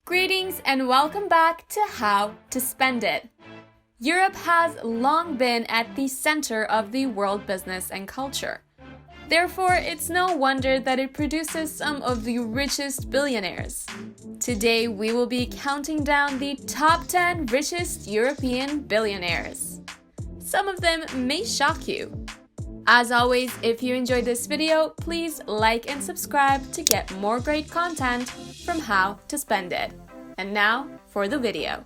Greetings and welcome back to How to Spend It. Europe has long been at the center of the world business and culture. Therefore, it's no wonder that it produces some of the richest billionaires. Today, we will be counting down the top 10 richest European billionaires. Some of them may shock you. As always, if you enjoyed this video, please like and subscribe to get more great content from How to Spend It. And now for the video.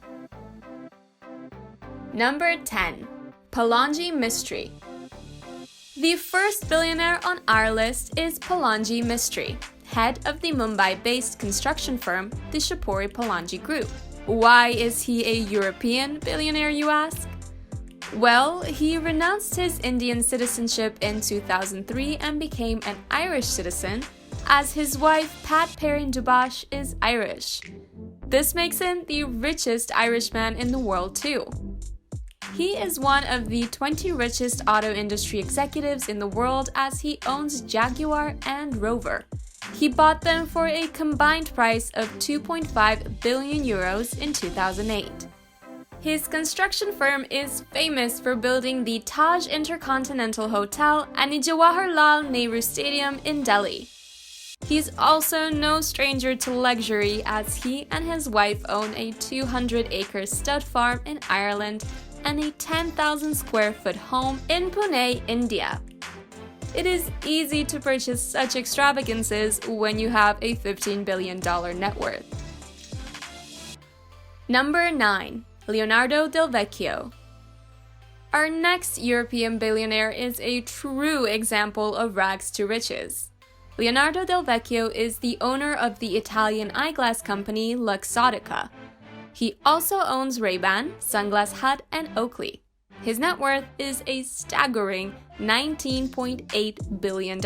Number 10. Pallonji Mistry. The first billionaire on our list is Pallonji Mistry, head of the Mumbai-based construction firm, the Pallonji Group. Why is he a European billionaire, you ask? Well, he renounced his Indian citizenship in 2003 and became an Irish citizen, as his wife Pat Perrin-Dubash is Irish. This makes him the richest Irishman in the world too. He is one of the 20 richest auto industry executives in the world as he owns Jaguar and Rover. He bought them for a combined price of 2.5 billion euros in 2008. His construction firm is famous for building the Taj Intercontinental Hotel and the Jawaharlal Nehru Stadium in Delhi. He's also no stranger to luxury as he and his wife own a 200-acre stud farm in Ireland and a 10,000 square foot home in Pune, India. It is easy to purchase such extravagances when you have a $15 billion net worth. Number 9. Leonardo Del Vecchio. Our next European billionaire is a true example of rags to riches. Leonardo Del Vecchio is the owner of the Italian eyeglass company Luxottica. He also owns Ray-Ban, Sunglass Hut, and Oakley. His net worth is a staggering $19.8 billion.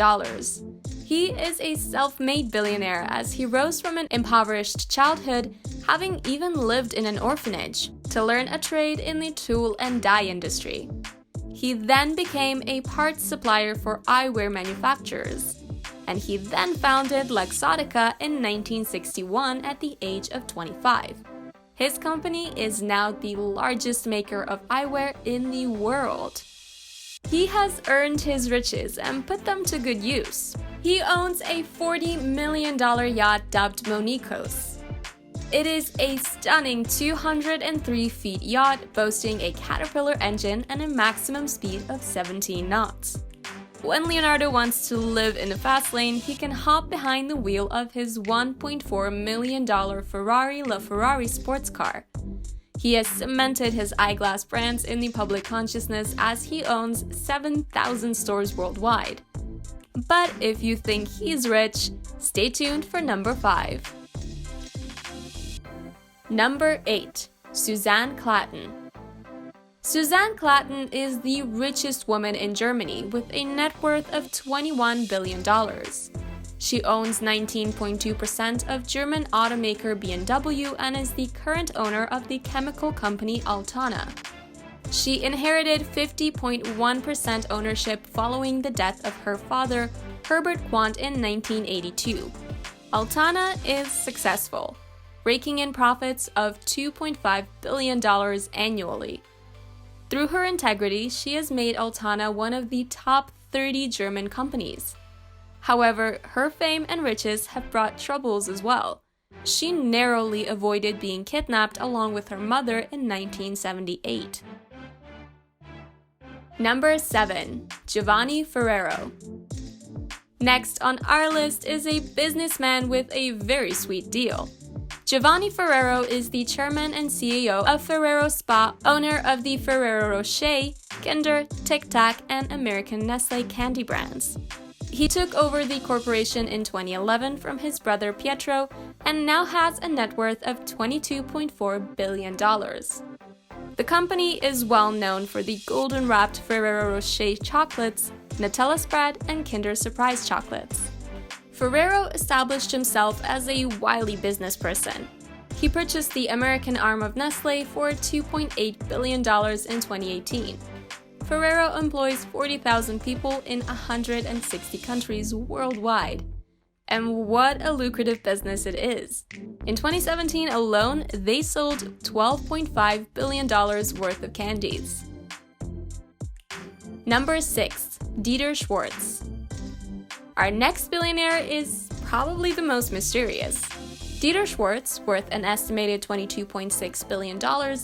He is a self-made billionaire as he rose from an impoverished childhood, having even lived in an orphanage, to learn a trade in the tool and die industry. He then became a parts supplier for eyewear manufacturers, and he then founded Luxottica in 1961 at the age of 25. His company is now the largest maker of eyewear in the world. He has earned his riches and put them to good use. He owns a $40 million yacht dubbed Monikos. It is a stunning 203 feet yacht boasting a Caterpillar engine and a maximum speed of 17 knots. When Leonardo wants to live in the fast lane, he can hop behind the wheel of his $1.4 million Ferrari LaFerrari sports car. He has cemented his eyeglass brands in the public consciousness as he owns 7,000 stores worldwide. But if you think he's rich, stay tuned for number 5. Number 8. Susanne Cotton. Susanne Cotton is the richest woman in Germany with a net worth of $21 billion. She owns 19.2% of German automaker BMW and is the current owner of the chemical company Altana. She inherited 50.1% ownership following the death of her father, Herbert Quandt, in 1982. Altana is successful, raking in profits of $2.5 billion annually. Through her integrity, she has made Altana one of the top 30 German companies. However, her fame and riches have brought troubles as well. She narrowly avoided being kidnapped along with her mother in 1978. Number 7. Giovanni Ferrero. Next on our list is a businessman with a very sweet deal. Giovanni Ferrero is the chairman and CEO of Ferrero Spa, owner of the Ferrero Rocher, Kinder, Tic Tac, and American Nestle candy brands. He took over the corporation in 2011 from his brother Pietro and now has a net worth of $22.4 billion. The company is well known for the golden-wrapped Ferrero Rocher chocolates, Nutella spread, and Kinder Surprise chocolates. Ferrero established himself as a wily business person. He purchased the American arm of Nestle for $2.8 billion in 2018. Ferrero employs 40,000 people in 160 countries worldwide. And what a lucrative business it is. In 2017 alone, they sold $12.5 billion worth of candies. Number 6. Dieter Schwarz. Our next billionaire is probably the most mysterious. Dieter Schwarz, worth an estimated $22.6 billion,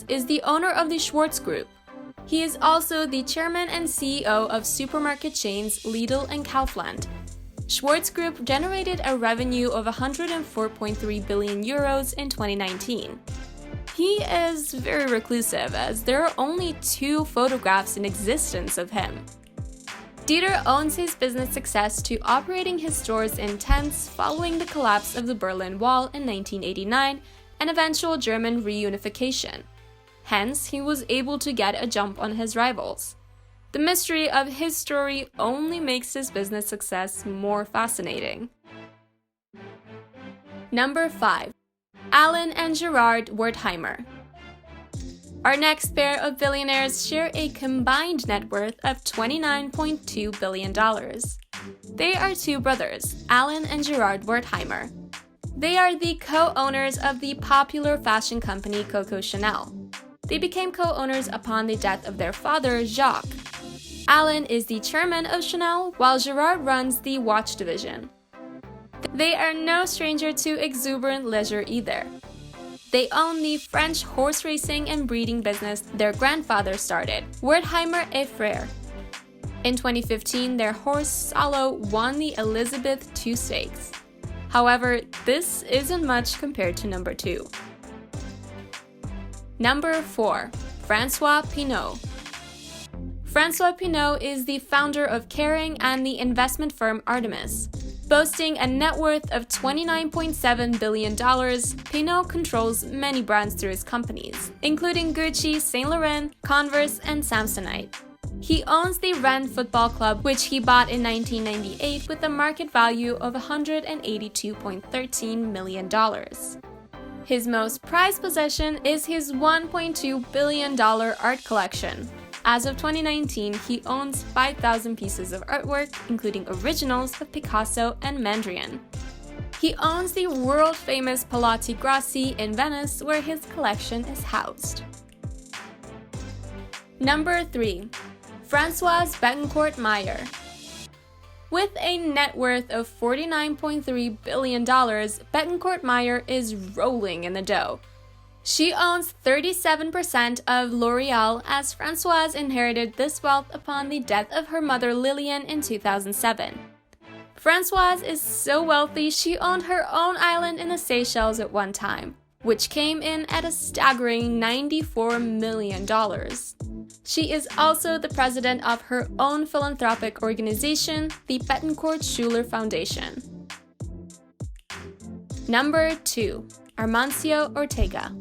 is the owner of the Schwarz Group. He is also the chairman and CEO of supermarket chains Lidl and Kaufland. Schwarz Group generated a revenue of 104.3 billion euros in 2019. He is very reclusive, as there are only 2 photographs in existence of him. Dieter owns his business success to operating his stores in tents following the collapse of the Berlin Wall in 1989 and eventual German reunification. Hence, he was able to get a jump on his rivals. The mystery of his story only makes his business success more fascinating. Number 5. Alan and Gerard Wertheimer. Our next pair of billionaires share a combined net worth of $29.2 billion. They are 2 brothers, Alan and Gerard Wertheimer. They are the co-owners of the popular fashion company Coco Chanel. They became co-owners upon the death of their father, Jacques. Alan is the chairman of Chanel, while Gerard runs the watch division. They are no stranger to exuberant leisure either. They own the French horse racing and breeding business their grandfather started, Wertheimer et Frères. In 2015, their horse Salo won the Elizabeth II Stakes. However, this isn't much compared to number 2. Number 4. Francois Pinot. Francois Pinot is the founder of Kering and the investment firm Artemis. Boasting a net worth of $29.7 billion, Pinot controls many brands through his companies, including Gucci, Saint Laurent, Converse, and Samsonite. He owns the Rennes Football Club, which he bought in 1998 with a market value of $182.13 million. His most prized possession is his $1.2 billion art collection. As of 2019, he owns 5,000 pieces of artwork, including originals of Picasso and Mondrian. He owns the world-famous Palazzi Grassi in Venice, where his collection is housed. Number 3. Francoise Bettencourt Meyer. With a net worth of $49.3 billion, Bettencourt Meyer is rolling in the dough. She owns 37% of L'Oreal, as Francoise inherited this wealth upon the death of her mother Lillian in 2007. Francoise is so wealthy she owned her own island in the Seychelles at one time, which came in at a staggering $94 million. She is also the president of her own philanthropic organization, the Bettencourt Schuler Foundation. Number 2. Amancio Ortega.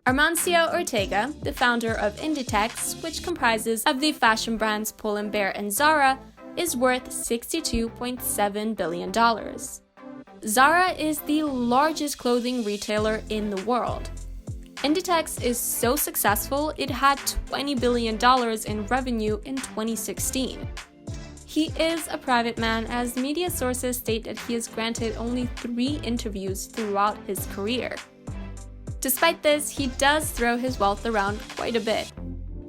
Amancio Ortega, the founder of Inditex, which comprises of the fashion brands Pull&Bear and Zara, is worth $62.7 billion. Zara is the largest clothing retailer in the world. Inditex is so successful it had $20 billion in revenue in 2016. He is a private man, as media sources state that he has granted only 3 interviews throughout his career. Despite this, he does throw his wealth around quite a bit.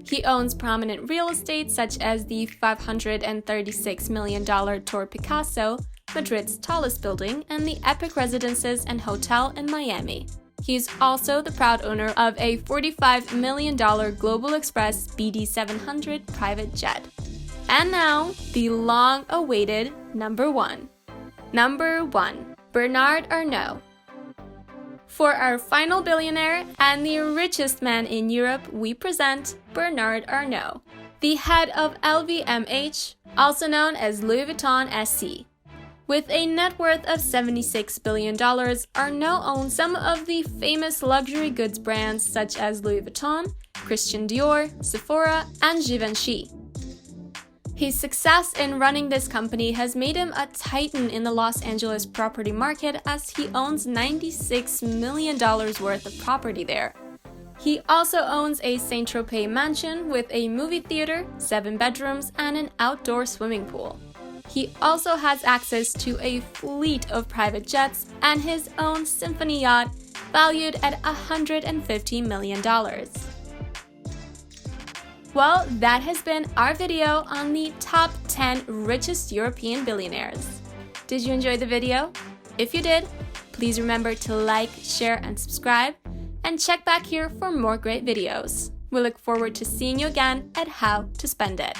He owns prominent real estate such as the $536 million Tour Picasso, Madrid's tallest building, and the Epic Residences and Hotel in Miami. He is also the proud owner of a $45 million Global Express BD700 private jet. And now, the long-awaited number 1. Number 1. Bernard Arnault. For our final billionaire and the richest man in Europe, we present Bernard Arnault, the head of LVMH, also known as Louis Vuitton SC. With a net worth of $76 billion, Arnault owns some of the famous luxury goods brands such as Louis Vuitton, Christian Dior, Sephora, and Givenchy. His success in running this company has made him a titan in the Los Angeles property market, as he owns $96 million worth of property there. He also owns a Saint-Tropez mansion with a movie theater, 7 bedrooms, and an outdoor swimming pool. He also has access to a fleet of private jets and his own symphony yacht valued at $150 million. Well, that has been our video on the top 10 richest European billionaires. Did you enjoy the video? If you did, please remember to like, share, and subscribe, and check back here for more great videos. We look forward to seeing you again at How to Spend It.